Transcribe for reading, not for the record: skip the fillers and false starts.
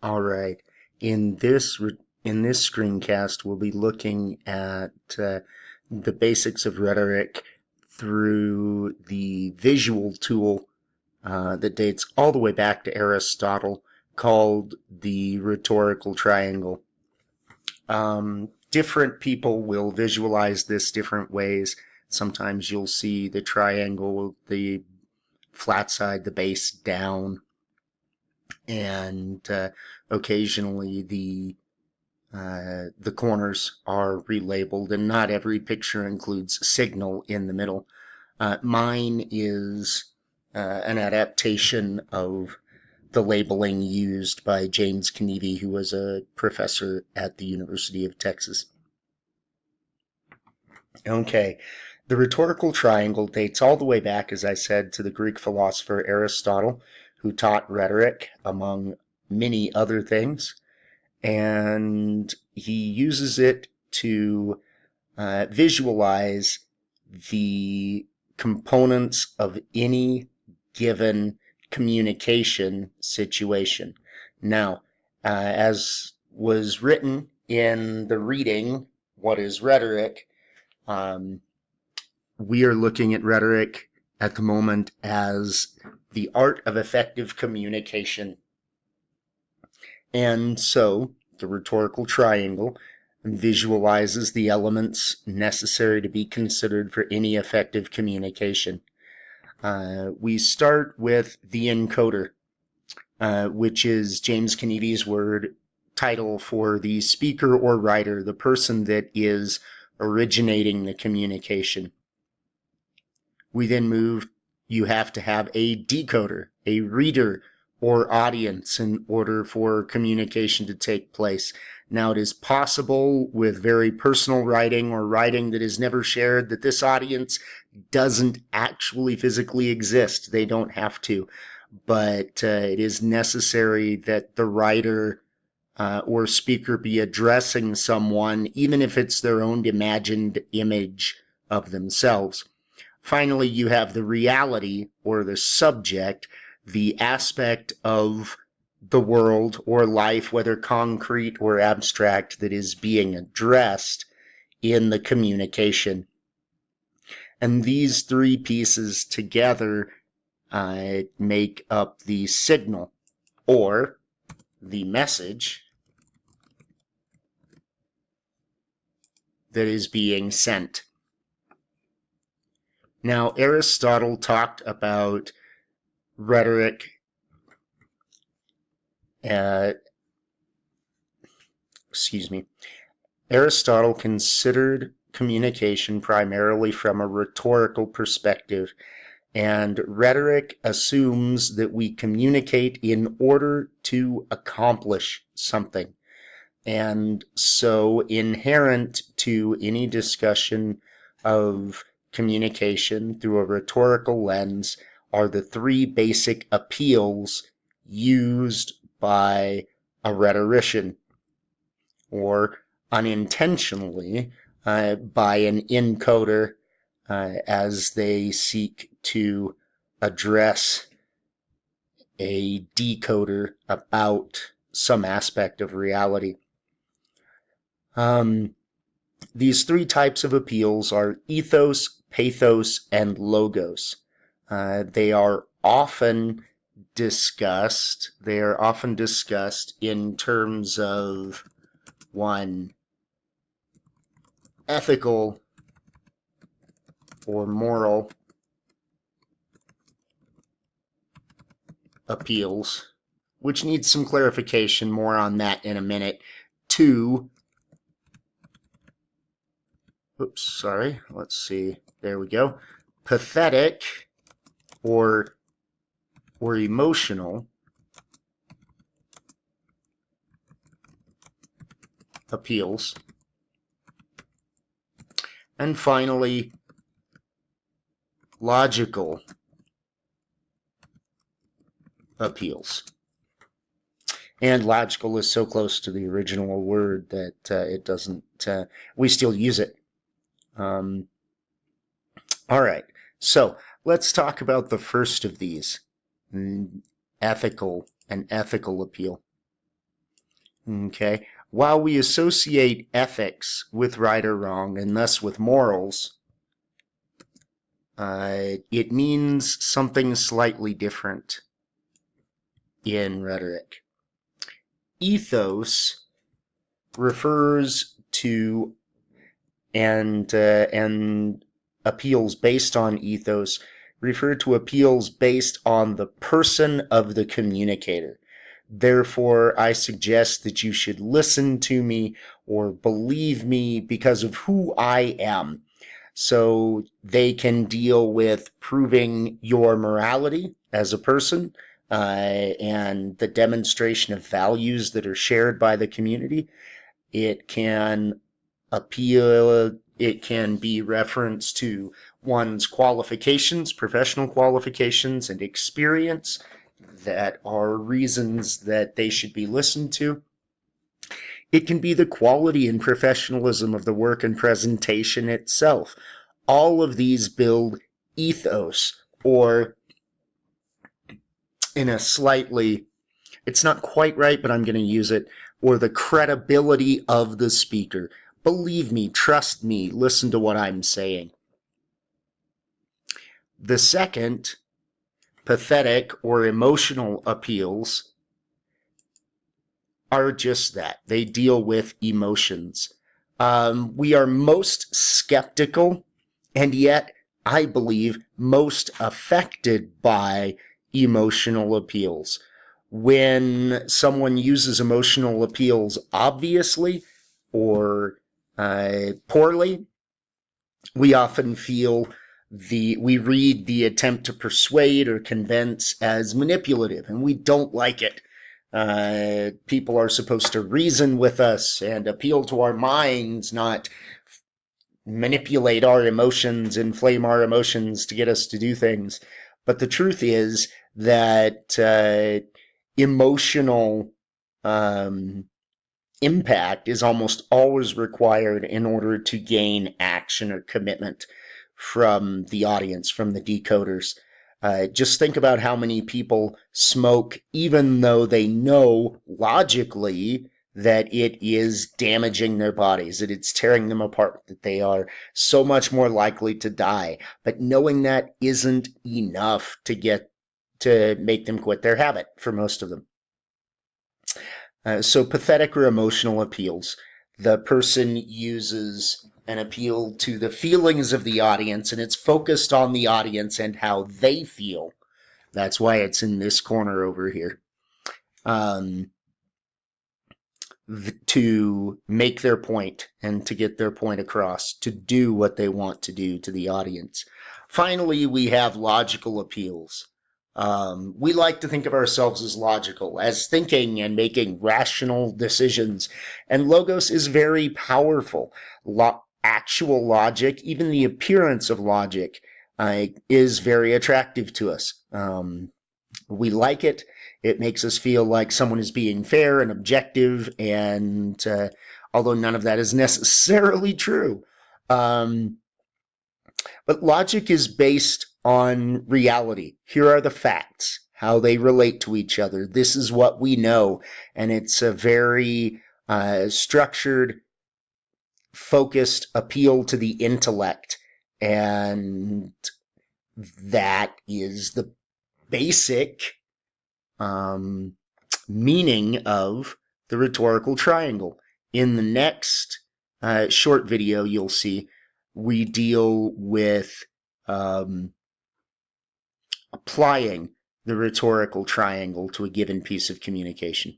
All right. In this in this screencast, we'll be looking at the basics of rhetoric through the visual tool that dates all the way back to Aristotle, called the Rhetorical Triangle. Different people will visualize this different ways. Sometimes you'll see the triangle, the flat side, the base down, and occasionally the corners are relabeled, and not every picture includes signal in the middle. Mine is an adaptation of the labeling used by James Knievy, who was a professor at the University of Texas. Okay, the rhetorical triangle dates all the way back, as I said, to the Greek philosopher Aristotle, who taught rhetoric, among many other things, and he uses it to visualize the components of any given communication situation. Now, as was written in the reading, What is Rhetoric? We are looking at rhetoric at the moment as the art of effective communication. And so, the rhetorical triangle visualizes the elements necessary to be considered for any effective communication. We start with the encoder, which is James Knievy's word title for the speaker or writer, the person that is originating the communication. We then move, you have to have a decoder, a reader or audience, in order for communication to take place. Now, it is possible with very personal writing or writing that is never shared that this audience doesn't actually physically exist. They don't have to. But it is necessary that the writer or speaker be addressing someone, even if it's their own imagined image of themselves. Finally, you have the reality or the subject, the aspect of the world or life, whether concrete or abstract, that is being addressed in the communication. And these three pieces together make up the signal or the message that is being sent. Now, Aristotle talked about rhetoric Aristotle considered communication primarily from a rhetorical perspective, and rhetoric assumes that we communicate in order to accomplish something. And so inherent to any discussion of communication through a rhetorical lens are the three basic appeals used by a rhetorician, or unintentionally by an encoder as they seek to address a decoder about some aspect of reality. These three types of appeals are ethos, pathos, and logos. They are often discussed in terms of one, ethical or moral appeals, which needs some clarification, more on that in a minute. Two, let's see, there we go. Pathetic or emotional appeals. And finally, logical appeals. And logical is so close to the original word that it doesn't, we still use it. All right, so let's talk about the first of these, ethical appeal. Okay? While we associate ethics with right or wrong, and thus with morals, it means something slightly different in rhetoric. Ethos refers to and appeals based on ethos refer to appeals based on the person of the communicator. Therefore, I suggest that you should listen to me or believe me because of who I am. So they can deal with proving your morality as a person and the demonstration of values that are shared by the community. It can it can be reference to one's qualifications, professional qualifications, and experience that are reasons that they should be listened to. It can be the quality and professionalism of the work and presentation itself. All of these build ethos, or in a slightly, it's not quite right, but I'm going to use it, or the credibility of the speaker. Believe me, trust me, listen to what I'm saying. The second, pathetic or emotional appeals, are just that. They deal with emotions. We are most skeptical, and yet I believe most affected by emotional appeals. When someone uses emotional appeals obviously or poorly, we often feel we read the attempt to persuade or convince as manipulative, and we don't like it. People are supposed to reason with us and appeal to our minds, not manipulate our emotions, inflame our emotions to get us to do things. But the truth is that emotional um, impact is almost always required in order to gain action or commitment from the audience, from the decoders. Just think about how many people smoke even though they know logically that it is damaging their bodies, that it's tearing them apart, that they are so much more likely to die. But knowing that isn't enough to make them quit their habit for most of them. So pathetic or emotional appeals. The person uses an appeal to the feelings of the audience, and it's focused on the audience and how they feel. That's why it's in this corner over here. To make their point and to get their point across, to do what they want to do to the audience. Finally, we have logical appeals. We like to think of ourselves as logical, as thinking and making rational decisions, and logos is very powerful. Actual logic, even the appearance of logic, is very attractive to us. We like it. It makes us feel like someone is being fair and objective, and although none of that is necessarily true. Um, but logic is based on reality. Here are the facts, how they relate to each other. This is what we know, and it's a very structured, focused appeal to the intellect, and that is the basic meaning of the rhetorical triangle. In the next short video, you'll see we deal with applying the rhetorical triangle to a given piece of communication.